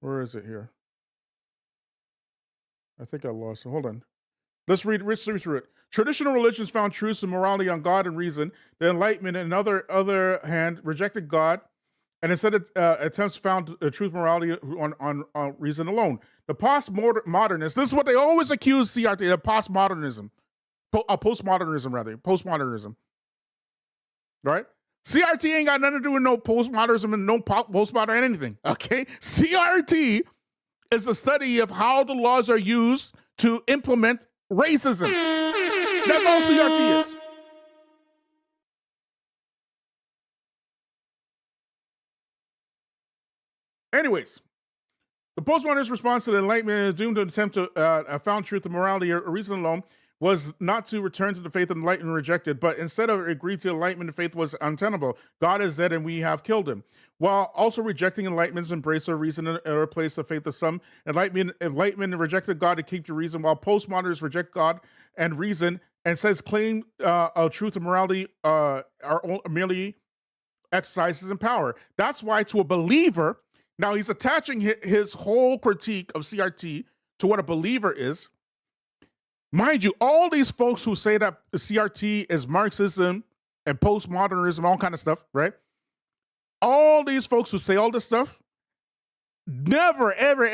Where is it here? I think I lost it. Hold on. Let's read through it. Traditional religions found truths and morality on God and reason. The Enlightenment, on the other hand, rejected God and instead attempts found truth morality on reason alone. The postmodernists, this is what they always accuse CRT of postmodernism. Postmodernism. Right? CRT ain't got nothing to do with no postmodernism and no postmodern anything. Okay? CRT is the study of how the laws are used to implement racism. That's all CRT is. Anyways, the postmodernist response to the Enlightenment is doomed to attempt to found truth and morality or reason alone was not to return to the faith of Enlightenment rejected, but instead of agreed to Enlightenment, the faith was untenable. God is dead and we have killed him. While also rejecting Enlightenment's embrace of reason and replace the faith of some, Enlightenment rejected God to keep the reason, while postmodernists reject God and reason and says claim of truth and morality are merely exercises in power. That's why to a believer, now he's attaching his whole critique of CRT to what a believer is. Mind you, all these folks who say that CRT is Marxism and postmodernism, all kind of stuff, right? All these folks who say all this stuff never, ever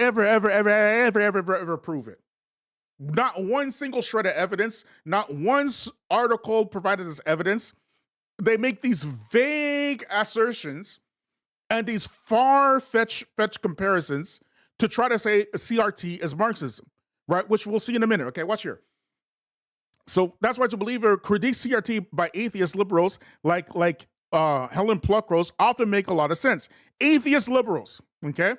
prove it. Not one single shred of evidence, not one article provided as evidence. They make these vague assertions and these far-fetched comparisons to try to say CRT is Marxism, right? Which we'll see in a minute. Okay, watch here. So that's why to believer critiques CRT by atheist liberals like Helen Pluckrose often make a lot of sense. Atheist liberals, okay?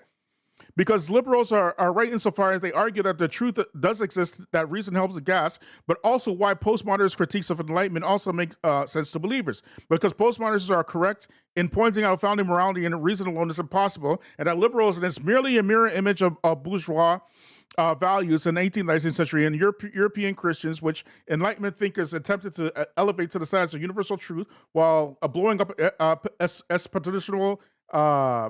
Because liberals are right insofar as they argue that the truth does exist, that reason helps the gas, but also why postmodernist critiques of Enlightenment also make sense to believers. Because postmodernists are correct in pointing out founding morality and reason alone is impossible, and that liberalism is merely a mirror image of bourgeois values in the 18th, 19th century, and European Christians, which Enlightenment thinkers attempted to elevate to the status of universal truth while blowing up expositional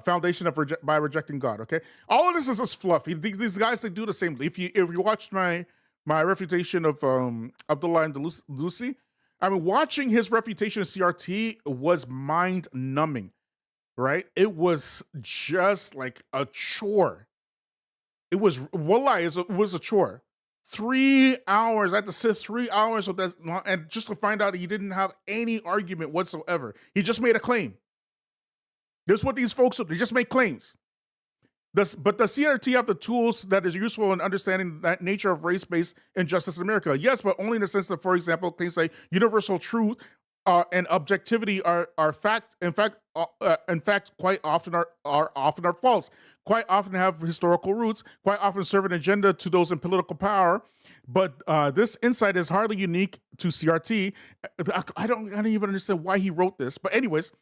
foundation of by rejecting God. Okay, all of this is just fluffy. These guys, they do the same. If you watched my refutation of Abdullah and Lucy, I mean, watching his refutation of CRT was mind numbing. Right? It was just like a chore. It was it was a chore. 3 hours. I had to sit 3 hours with that, and just to find out he didn't have any argument whatsoever. He just made a claim. This is what these folks do. They just make claims. But the CRT have the tools that is useful in understanding the nature of race-based injustice in America. Yes, but only in the sense that, for example, things like universal truth and objectivity are fact. In fact, quite often are false. Quite often have historical roots. Quite often serve an agenda to those in political power. But this insight is hardly unique to CRT. I don't even understand why he wrote this. But anyways.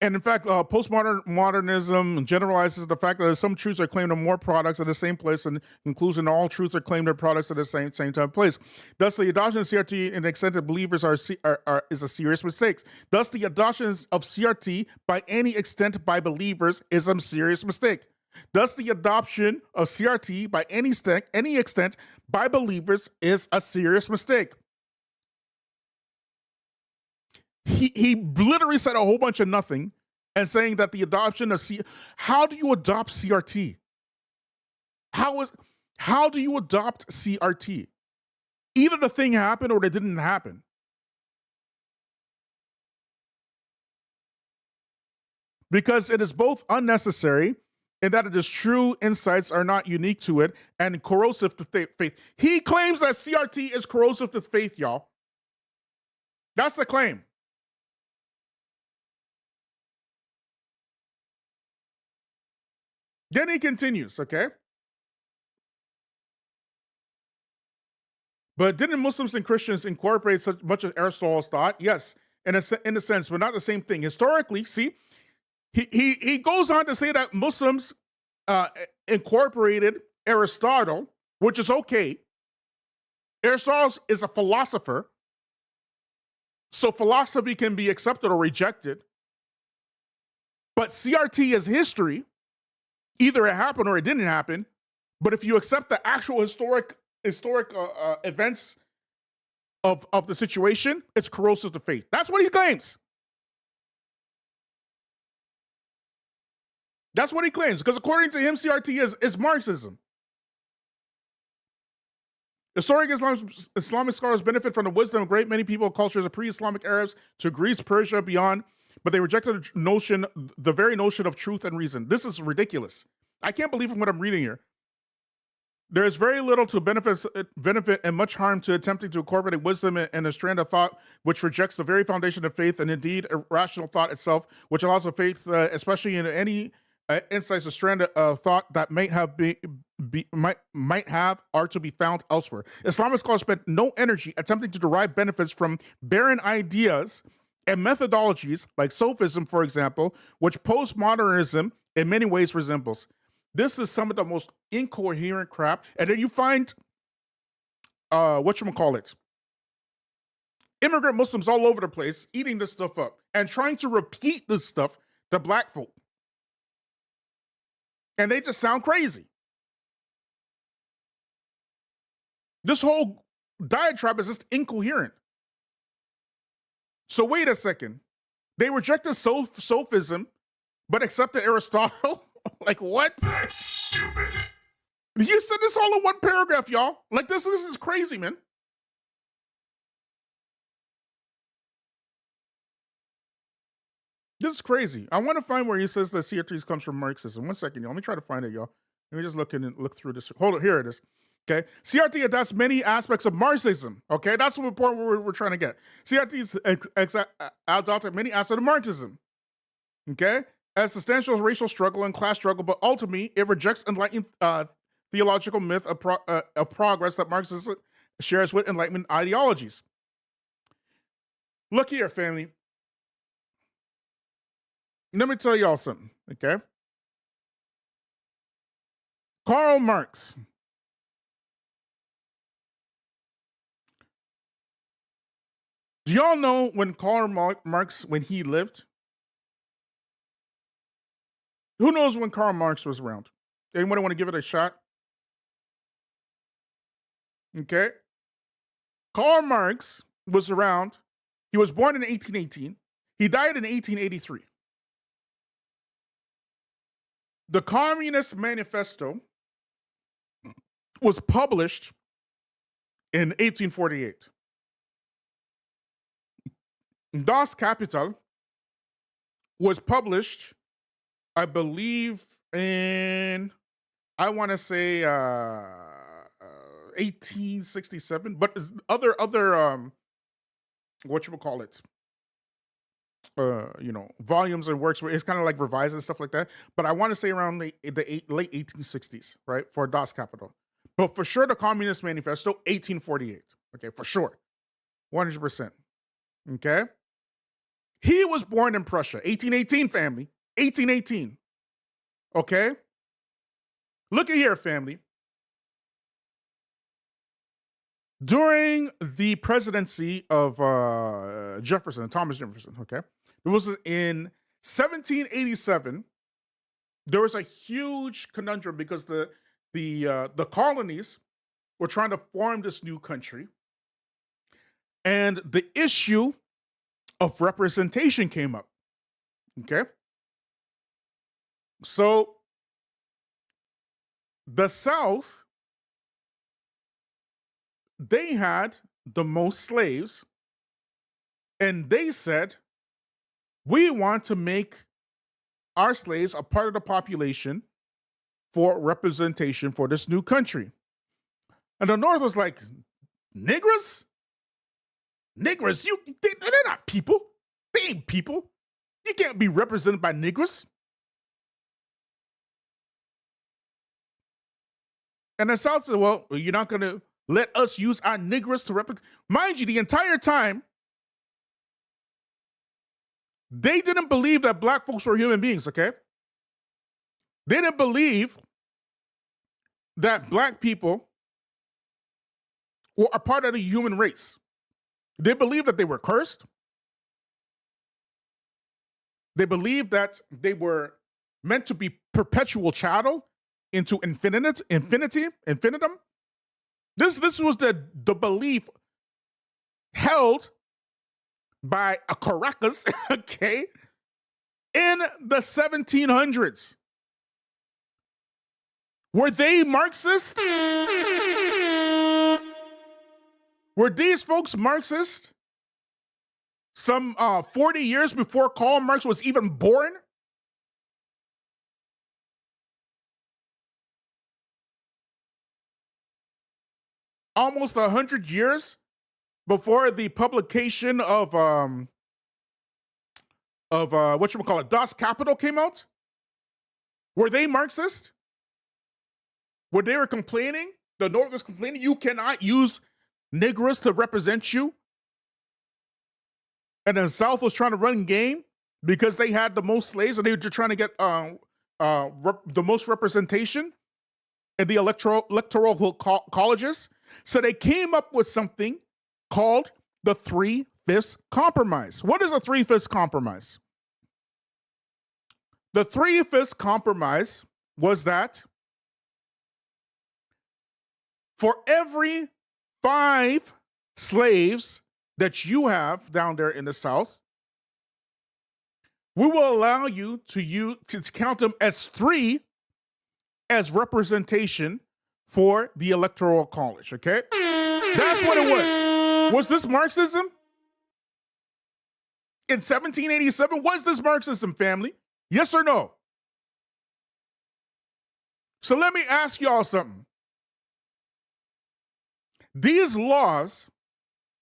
And in fact, postmodernism generalizes the fact that some truths are claimed on more products in the same place, and conclusion all truths are claimed on products at the same time place. Thus, the adoption of CRT in the extent that believers is a serious mistake. Thus, the adoption of CRT by any extent by believers is a serious mistake. Thus, the adoption of CRT by any extent by believers is a serious mistake. He literally said a whole bunch of nothing and saying that the adoption of how do you adopt CRT? How do you adopt CRT? Either the thing happened or it didn't happen. Because it is both unnecessary in that it is true insights are not unique to it and corrosive to faith. He claims that CRT is corrosive to faith, y'all. That's the claim. Then he continues, okay? But didn't Muslims and Christians incorporate such much of Aristotle's thought? Yes, in a sense, but not the same thing. Historically, see, he goes on to say that Muslims incorporated Aristotle, which is okay. Aristotle is a philosopher, so philosophy can be accepted or rejected. But CRT is history. Either it happened or it didn't happen. But if you accept the actual historic events of the situation, it's corrosive to faith. That's what he claims. That's what he claims, because according to him, CRT is Marxism. Historic Islamic scholars benefit from the wisdom of a great many people, cultures of pre-Islamic Arabs to Greece, Persia, beyond, but they rejected the very notion of truth and reason. This is ridiculous. I can't believe from what I'm reading here. There is very little to benefit and much harm to attempting to incorporate wisdom in a strand of thought which rejects the very foundation of faith and indeed rational thought itself, which allows of faith, especially in any insights, a strand of thought that might have are to be found elsewhere. Islamic scholars spent no energy attempting to derive benefits from barren ideas and methodologies like Sufism, for example, which postmodernism in many ways resembles. This is some of the most incoherent crap. And then you find, immigrant Muslims all over the place eating this stuff up and trying to repeat this stuff to black folk. And they just sound crazy. This whole diatribe is just incoherent. So wait a second. They rejected Sufism, but accepted Aristotle? Like, what? That's stupid. You said this all in one paragraph, y'all. Like, this is crazy, man. This is crazy. I want to find where he says that CRT comes from Marxism. 1 second, y'all. Let me try to find it, y'all. Let me just look through this. Hold on, here it is. Okay, CRT adopts many aspects of Marxism. Okay, that's the point we're trying to get. CRT adopted many aspects of Marxism. Okay, as substantial racial struggle and class struggle, but ultimately it rejects enlightened theological myth of progress that Marxism shares with Enlightenment ideologies. Look here, family. Let me tell y'all something, okay? Karl Marx. Do y'all know when Karl Marx, when he lived? Who knows when Karl Marx was around? Anyone want to give it a shot? Okay. Karl Marx was around. He was born in 1818. He died in 1883. The Communist Manifesto was published in 1848. Das Kapital was published, I believe, in, I want to say 1867, but other volumes and works where it's kind of like revised and stuff like that. But I want to say around the late 1860s, right, for Das Kapital. But for sure, the Communist Manifesto, 1848. Okay, for sure, 100%. Okay, he was born in Prussia, 1818, family, 1818. Okay, look at here, family. During the presidency of Thomas Jefferson, okay, it was in 1787. There was a huge conundrum because the colonies were trying to form this new country, and the issue of representation came up. Okay, so the South, they had the most slaves, and they said, we want to make our slaves a part of the population for representation for this new country. And the North was like, Negroes? Negroes? They're not people. They ain't people. You can't be represented by Negroes. And the South said, well, you're not going to let us use our Negroes to represent. Mind you, the entire time, they didn't believe that black folks were human beings, okay? They didn't believe that black people were a part of the human race. They believed that they were cursed. They believed that they were meant to be perpetual chattel into infinitum. This was the belief held by a Caracas, okay, in the 1700s. Were they Marxist? Were these folks Marxist? Some 40 years before Karl Marx was even born? Almost 100 years before the publication of whatchamacallit, Das Kapital came out? Were they Marxist? Where they were complaining, the North was complaining, you cannot use Negroes to represent you. And the South was trying to run game because they had the most slaves and they were just trying to get the most representation in the electoral colleges. So they came up with something called the 3/5 Compromise. What is a 3/5 Compromise? The 3/5 Compromise was that for every 5 slaves that you have down there in the South, we will allow you to count them as 3 as representation for the electoral college, okay? That's what it was. Was this Marxism? In 1787, was this Marxism, family? Yes or no? So let me ask y'all something. These laws,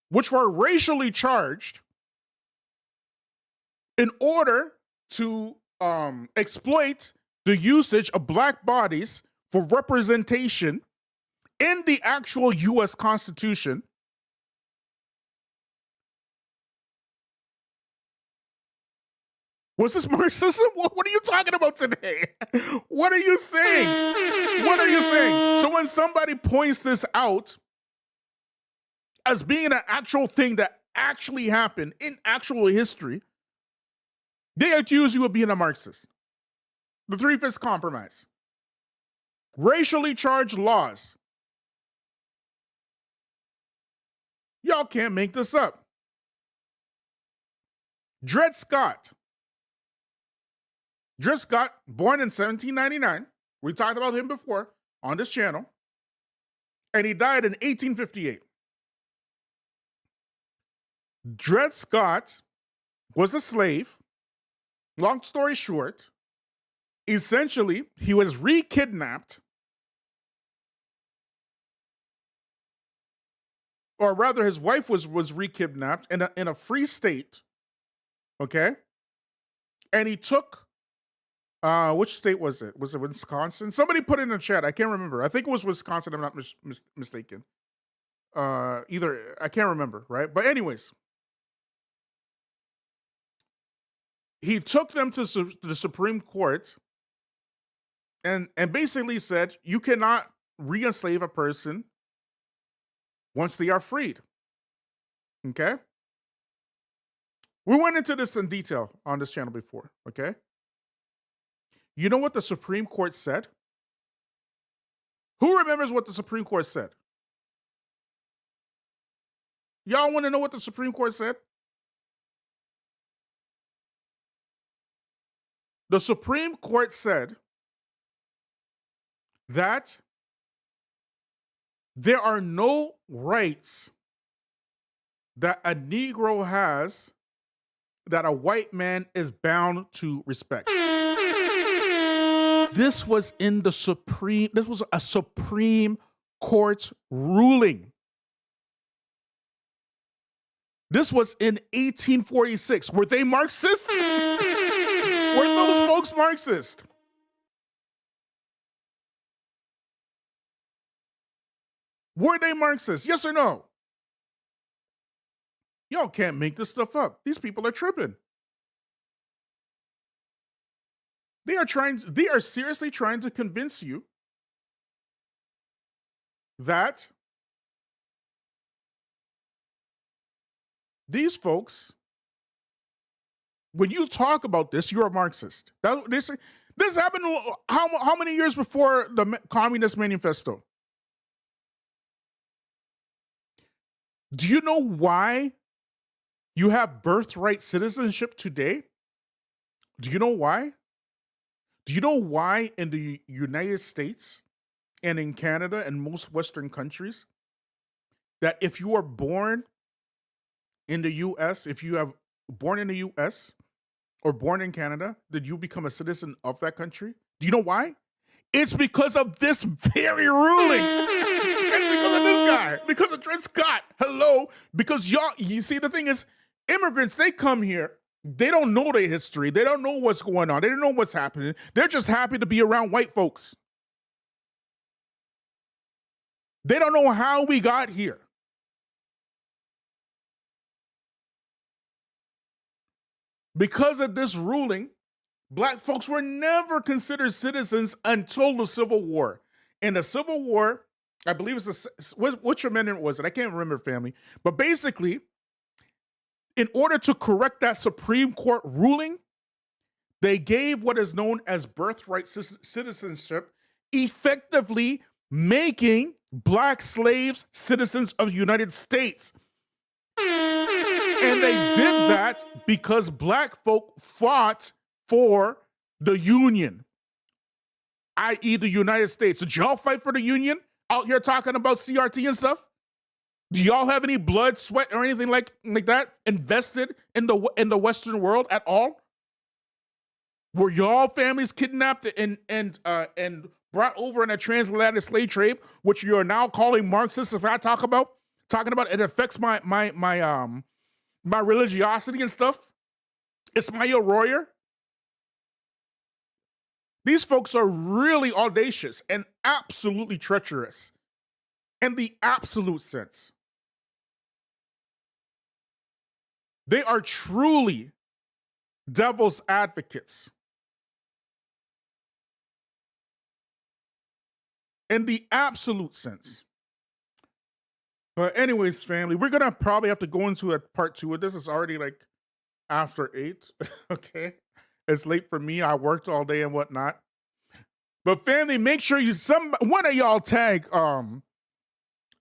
which were racially charged, in order to exploit the usage of black bodies for representation in the actual U.S. Constitution, was this Marxism? What are you talking about today? What are you saying? What are you saying? So when somebody points this out as being an actual thing that actually happened in actual history, they accuse you of being a Marxist. The 3/5 Compromise. Racially charged laws. Y'all can't make this up. Dred Scott. Dred Scott, born in 1799. We talked about him before on this channel. And he died in 1858. Dred Scott was a slave. Long story short, essentially, he was re-kidnapped, or rather his wife was re-kidnapped in a free state, okay? And he took, which state was it? Was it Wisconsin? Somebody put it in the chat. I can't remember. I think it was Wisconsin. I'm not mistaken. Either, I can't remember, right? But anyways, he took them to the Supreme Court and basically said, you cannot re-enslave a person once they are freed. Okay? We went into this in detail on this channel before, okay? You know what the Supreme Court said? Who remembers what the Supreme Court said? Y'all want to know what the Supreme Court said? The Supreme Court said that there are no rights that a Negro has that a white man is bound to respect. This was a Supreme Court ruling. This was in 1846. Were they Marxist? Were those folks Marxist? Were they Marxist? Yes or no? Y'all can't make this stuff up. These people are tripping. They are seriously trying to convince you that these folks, when you talk about this, you're a Marxist. This happened how many years before the Communist Manifesto? Do you know why you have birthright citizenship today? Do you know why? Do you know why in the United States and in Canada and most Western countries that if you are born in the US, if you have born in the US or born in Canada, that you become a citizen of that country? Do you know why? It's because of this very ruling. It's because of this guy, because of Dred Scott. Hello. Because y'all, you see, the thing is, immigrants, they come here. They don't know their history. They don't know what's going on. They don't know what's happening. They're just happy to be around white folks. They don't know how we got here. Because of this ruling, black folks were never considered citizens until the Civil War. In the Civil War, I believe which amendment was it? I can't remember, family. But basically, in order to correct that Supreme Court ruling, they gave what is known as birthright citizenship, effectively making black slaves citizens of the United States. And they did that because black folk fought for the Union, i.e. the United States. Did y'all fight for the Union out here talking about CRT and stuff? Do y'all have any blood, sweat, or anything like that invested in the Western world at all? Were y'all families kidnapped and brought over in a transatlantic slave trade, which you are now calling Marxist? If I talking about it affects my religiosity and stuff. Ismail Royer. These folks are really audacious and absolutely treacherous in the absolute sense. They are truly devil's advocates. In the absolute sense. But anyways, family, we're going to probably have to go into a part 2 of this. It's already like after 8, okay? It's late for me. I worked all day and whatnot. But family, make sure one of y'all tag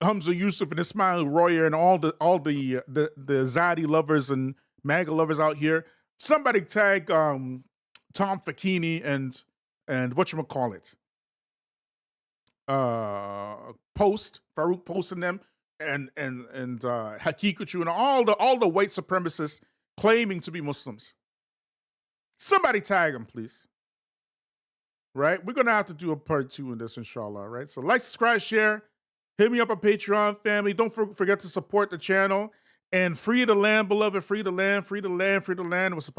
Hamza, Yusuf, and Ismail Royer and all the Zaddy lovers and MAGA lovers out here. Somebody tag Tom Fakini and whatchamacallit. Farouk posting them and Hakikuchu and all the white supremacists claiming to be Muslims. Somebody tag them, please. Right? We're gonna have to do a part 2 in this, inshallah. Right? So like, subscribe, share. Hit me up on Patreon, family. Don't forget to support the channel. And free the land, beloved. Free the land, free the land, free the land. What's the